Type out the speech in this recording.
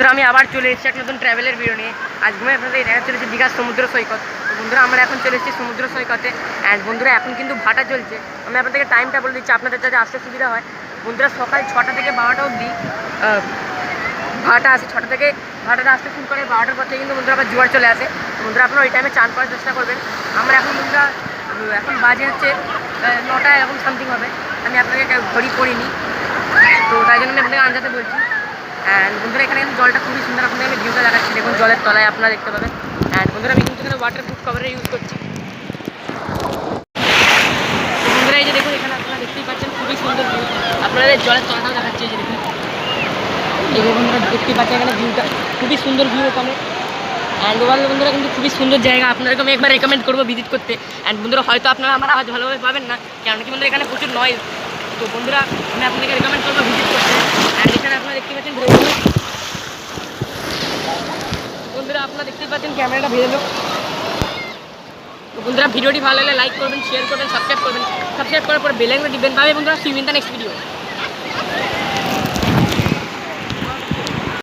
বন্ধুরা আমি আবার চলে এসেছি এক নতুন ট্রাভেলের ভিডিও নিয়ে। আজকে আমি আপনাদের দেখা চলেছি দীঘার সমুদ্র সৈকত। তো বন্ধুরা আমরা এখন চলে এসেছি সমুদ্র সৈকতে। অ্যান্ড বন্ধুরা এখন কিন্তু ভাটা চলছে। আমি আপনাদেরকে টাইমটা বলে দিচ্ছি আপনাদের যাতে আসতে সুবিধা হয়। বন্ধুরা সকাল 6টা থেকে 12টা অবধি ভাটা আসে। 6টা থেকে ভাটাটা আসতে শুরু করে, 12টার পর থেকে কিন্তু বন্ধুরা আবার জোয়ার চলে আসে। তো বন্ধুরা আপনারা ওই টাইমে চান করার চেষ্টা করবেন। আমরা এখন বন্ধুরা এখন বাজে হচ্ছে 9টা এরকম সামথিং হবে। আমি আপনাকে ঘড়ি পড়িনি, তো তাই জন্য আমি আপনাকে আনজাতে বলছি। অ্যান্ড বন্ধুরা এখানে কিন্তু জলটা খুবই সুন্দর, আপনাদের আমি ভিউটা দেখাচ্ছি। দেখুন জলের তলায় আপনারা দেখতে পাবেন। অ্যান্ড বন্ধুরা আমি কিন্তু এখানে ওয়াটারপ্রুফ কভারের ইউজ করছি। তো বন্ধুরা এই যে দেখুন এখানে আপনারা দেখতেই পাচ্ছেন খুবই সুন্দর ভিউ। আপনাদের জলের তলাটাও দেখাচ্ছি। এই যে দেখুন, এই যে বন্ধুরা দেখতেই পাচ্ছেন এখানে ভিউটা খুবই সুন্দর ভিউ এখানে। অ্যান্ড ওভারঅল বন্ধুরা কিন্তু খুবই সুন্দর জায়গা, আপনাদেরকে আমি একবার রেকমেন্ড করবো ভিজিট করতে। অ্যান্ড বন্ধুরা হয়তো আপনারা আমার আওয়াজ ভালোভাবে পাবেন না, কারণ কি বন্ধুরা এখানে প্রচুর নয়েজ। তো বন্ধুরা আমি আপনাদেরকে রেকমেন্ড করবো ভিজিট করতে। অ্যান্ড এখানে আপনারা দেখতে পাচ্ছেন বন্ধুরা, আপনারা দেখতেই পাচ্ছেন ক্যামেরাটা ভেজে। তো বন্ধুরা ভিডিওটি ভালো লাগলে লাইক করবেন, শেয়ার করবেন, সাবস্ক্রাইব করবেন। সাবস্ক্রাইব করার পর বেল আইকনটা টিপবেন। পাবে বন্ধুরা, see you in the next video.